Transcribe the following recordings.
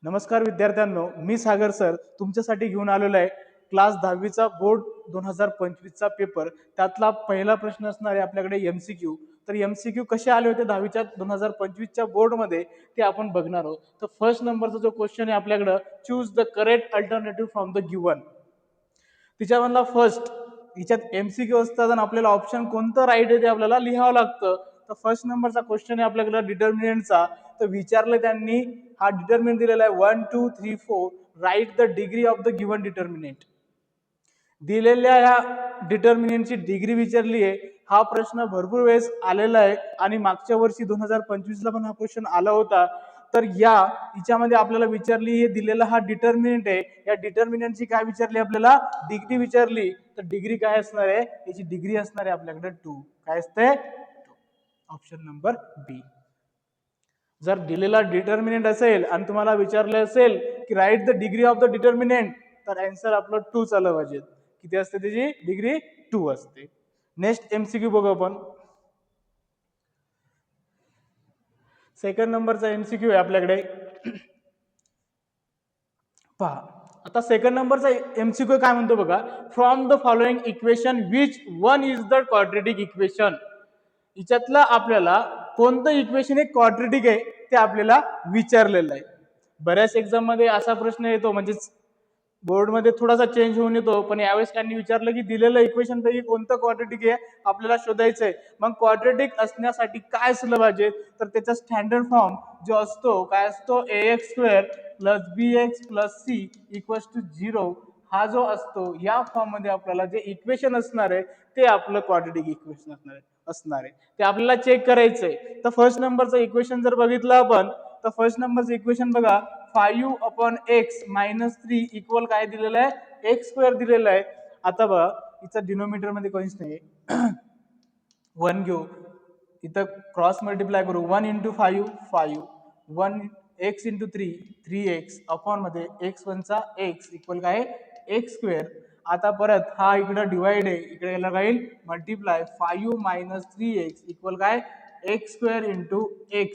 नमस्कार विद्यार्थ्यांनो, मी सागर सर तुमच्यासाठी घेऊन आलेलो आहे क्लास 10वीचा बोर्ड 2025चा पेपर. त्यातला पहिला प्रश्न असणार आहे आपल्याकडे एमसीक्यू. तर एमसीक्यू कसे आले होते 10वीच्या 2025च्या बोर्डमध्ये ते आपण बघणार आहोत. तर फर्स्ट नंबरचा जो क्वेश्चन आहे आपल्याकडे, choose the correct alternative from the given. तिच्यामधला फर्स्ट, हिच्यात एमसीक्यू असतात आणि आपल्याला ऑप्शन कोणतं राईट आहे ते आपल्याला लिहावं लागतं. तर फर्स्ट नंबरचा क्वेश्चन आहे आपल्याकडे डिटर्मिनंटचा. तर विचारलं त्यांनी, हा डिटर्मिनंट दिलेला आहे 1 2 3 4, write the degree of the given determinant. दिलेल्या या डिटर्मिनंटची डिग्री विचारली आहे. हा प्रश्न भरपूर वेळेस आलेला आहे आणि मागच्या वर्षी 2025ला पण हा क्वेश्चन आला होता. तर हिच्यामध्ये आपल्याला विचारली, हे दिलेला हा डिटर्मिनंट आहे, या डिटर्मिनंटची काय विचारली आपल्याला, डिग्री विचारली. तर डिग्री काय असणार आहे, याची डिग्री असणार आहे आपल्याकडे 2. काय असते, ऑप्शन नंबर बी. जर दिलेला डिटर्मिनंट असेल आणि तुम्हाला विचारले असेल की write the degree of the determinant, तर आन्सर आपलं 2 आलं पाहिजे. किती असते त्याची डिग्री, 2 असते. नेक्स्ट एमसीक्यू बघू आपण. सेकंड नंबरचा एमसीक्यू आहे आपल्याकडे. पहा आता सेकंड नंबरचा एमसीक्यू काय म्हणतो बघा, from the following equation which one is the quadratic equation. हिच्यातला आपल्याला कोणतं इक्वेशन हे क्वाड्रेटिक आहे ते आपल्याला विचारलेलं आहे. बऱ्याच एक्झाम मध्ये असा प्रश्न येतो, म्हणजे बोर्डमध्ये थोडासा चेंज होऊन येतो, पण यावेळेस त्यांनी विचारलं की दिलेलं इक्वेशन पैकी कोणतं क्वाड्रेटिक आहे आपल्याला शोधायचंय. मग क्वाड्रेटिक असण्यासाठी काय असलं पाहिजे, तर त्याचा स्टँडर्ड फॉर्म जो असतो काय असतो, ax² + bx + c = 0. हा जो असतो या फॉर्म मध्ये आपल्याला जे इक्वेशन असणार आहे ते आपलं क्वाड्रेटिक इक्वेशन असणार आहे ते आपल्याला चेक करायचंय. तर फर्स्ट नंबरचं इक्वेशन जर बघितलं आपण, तर फर्स्ट नंबरचं इक्वेशन बघा, 5/x - 3 इक्वल काय दिलेलं आहे, x² दिलेलं आहे. आता बघा इथं डिनोमिनेटर मध्ये काहीच नाही, 1 घेऊ, इथं क्रॉस मल्टिप्लाय करू, 1 × 5 5, 1 x × 3 3x, अपॉन मध्ये x1 चा x इक्वल काय, x². आता परत हा इकडे डिवाइड आहे, इकडे याला राहील मल्टिप्लाय, 5 - 3x इक्वल काय, x² × x.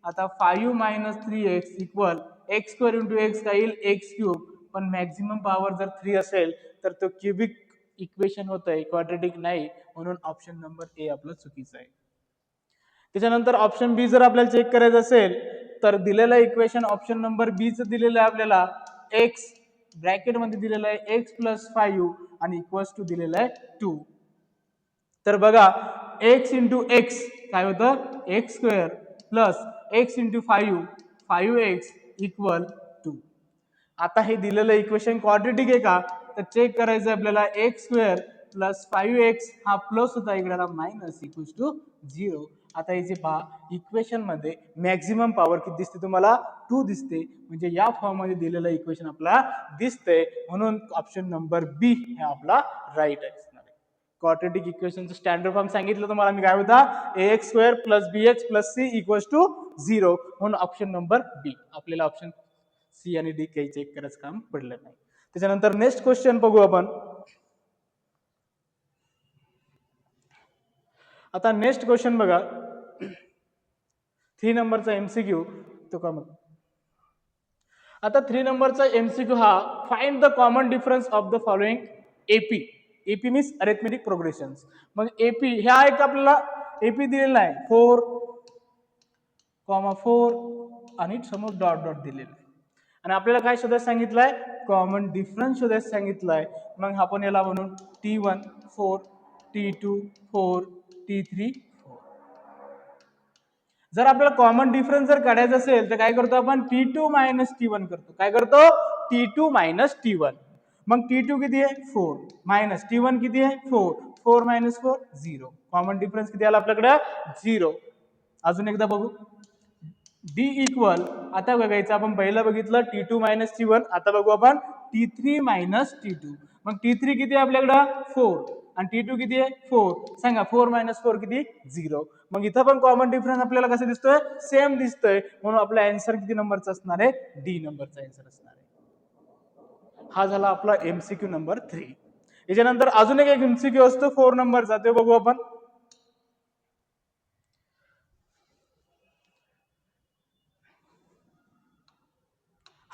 आता 5 - 3x इक्वल x² × x काय येईल, x³. पण मॅक्झिमम पॉवर जर 3 असेल तर तो क्युबिक इक्वेशन होत आहे, क्वाड्रेटिक नाही. म्हणून ऑप्शन नंबर ए आपलं चुकीचं आहे. त्याच्यानंतर ऑप्शन बी जर आपल्याला चेक करायचं असेल, तर दिलेलं इक्वेशन ऑप्शन नंबर बी च दिलेलं आहे आपल्याला, x ब्रॅकेट मध्ये दिलेलं आहे x + 5 आणि इक्वल्स टू दिलेलं आहे 2. तर बघा x × x काय होतं, x² + x × 5 5x = 2. आता हे दिलेलं इक्वेशन क्वाड्रेटिक आहे का, तर चेक करायचं आपल्याला, x² + 5x हा प्लस होता, इकडे मायनस = 0. आता याचे पहा इक्वेशन मध्ये मॅक्झिमम पॉवर किती दिसते तुम्हाला, 2 दिसते. म्हणजे या फॉर्म मध्ये दिलेलं इक्वेशन आपल्याला दिसतंय. म्हणून ऑप्शन नंबर बी हे आपला राईट असणार आहे. क्वाड्रेटिक इक्वेशनचं स्टँडर्ड फॉर्म सांगितलं तुम्हाला मी, काय होता, ax² + bx + c = 0. म्हणून ऑप्शन नंबर बी. आपल्याला ऑप्शन सी आणि डी काही चेक करायचं काम पडलं नाही. त्याच्यानंतर नेक्स्ट क्वेश्चन बघू आपण. आता नेक्स्ट क्वेश्चन बघा, 3 नंबरचा एमसीक्यू तो का मग. आता 3 नंबरचा एमसीक्यू हा, find the common difference of the following AP. AP means arithmetic progression. मग एपी ह्या एक आपल्याला एपी दिलेला आहे 4,4 आणि समोर डॉट डॉट दिलेलं आहे. आणि आपल्याला काय शोधायला सांगितलंय, कॉमन डिफरन्स शोधायला सांगितलंय. मग आपण याला म्हणून T1 4, T2 4, T3 4. जर आपल्याला कॉमन डिफरन्स जर काढायचा असेल तर काय करतो आपण, T2 - T1 करतो. काय करतो, T2 - T1. मग T2 किती आहे, 4, मायनस T1 किती आहे, 4, 4 - 4 0. कॉमन डिफरन्स किती आला आपल्याकडे, 0. अजून एकदा बघू, डी इक्वल, आता बघायचं आपण पहिलं बघितलं T2 - T1, आता बघू आपण T3 - T2. मग T3 किती आहे आपल्याकडं, 4, आणि T2 किती आहे, 4. सांगा 4 - 4 किती, 0. मग इथं पण कॉमन डिफरन्स आपल्याला कसं दिसतोय, सेम दिसतोय. म्हणून आपला आन्सर किती नंबरचा असणार आहे, डी नंबरचा आन्सर असणार आहे. हा झाला आपला एमसीक्यू नंबर 3. याच्यानंतर अजून एक एमसीक्यू असतो 4 नंबरचा, ते बघू आपण.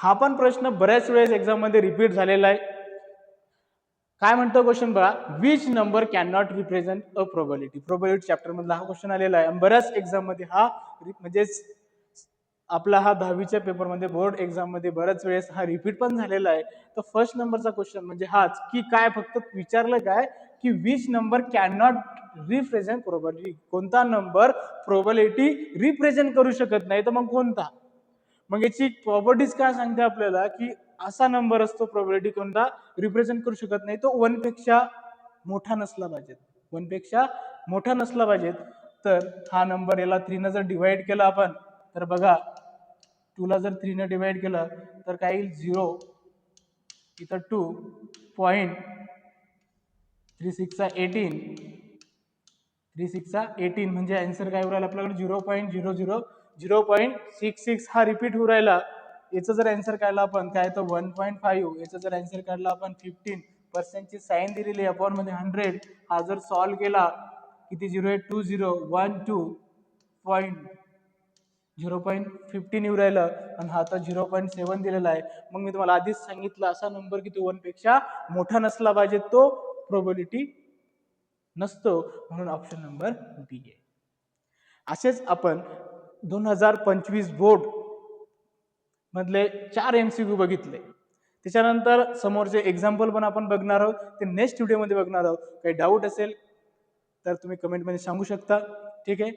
हा पण प्रश्न बऱ्याच वेळेस एक्झाम मध्ये रिपीट झालेला आहे. काय म्हणतो क्वेश्चन बघा, which number can not represent a probability. Probability chapter मधला हा क्वेश्चन आलेला आहे. बऱ्याच एक्झाम मध्ये हा म्हणजे आपला हा 10वीच्या पेपरमध्ये बोर्ड एक्झाम मध्ये बऱ्याच वेळेस हा रिपीट पण झालेला आहे. तर फर्स्ट नंबरचा क्वेश्चन म्हणजे हाच की काय फक्त विचारलं काय की which number can not represent probability. कोणता नंबर प्रोबॅबिलिटी रिप्रेझेंट करू शकत नाही, तर मग कोणता. मग याची प्रॉपर्टीज काय सांगते आपल्याला की असा नंबर असतो प्रोबॅबिलिटी कोणता रिप्रेझेंट करू शकत नाही, तो 1 पेक्षा मोठा नसला पाहिजे. 1 पेक्षा मोठा नसला पाहिजे. तर हा नंबर याला 3 ने जर डिवाइड केला आपण, तर बघा 2 ला जर 3 ने डिवाइड केलं तर काय येईल 0, इथं 2.36 18 म्हणजे आन्सर काय होईल आपल्याकडे 0.00 हा रिपीट होऊ राहिला. याचं जर आन्सर काढला आपण काय तर 1.5. याचं जर आन्सर काढला आपण 15% ची साईन दिलेली अपॉन मध्ये 100. हा जर सॉल्व्ह केला किती 0.15 येऊ राहिलं आणि हा आता 0.7 दिलेला आहे. मग मी तुम्हाला आधीच सांगितलं असा नंबर की तो 1 पेक्षा मोठा नसला पाहिजे, तो प्रोबॅबिलिटी नसतो. म्हणून ऑप्शन नंबर बी आहे. असेच आपण 2025 बोर्ड मधले 4 MCQ बघितले. त्याच्यानंतर समोरचे एक्झाम्पल पण आपण बघणार आहोत. ते नेक्स्ट व्हिडिओमध्ये बघणार आहोत. काही डाऊट असेल तर तुम्ही कमेंटमध्ये सांगू शकता. ठीक आहे.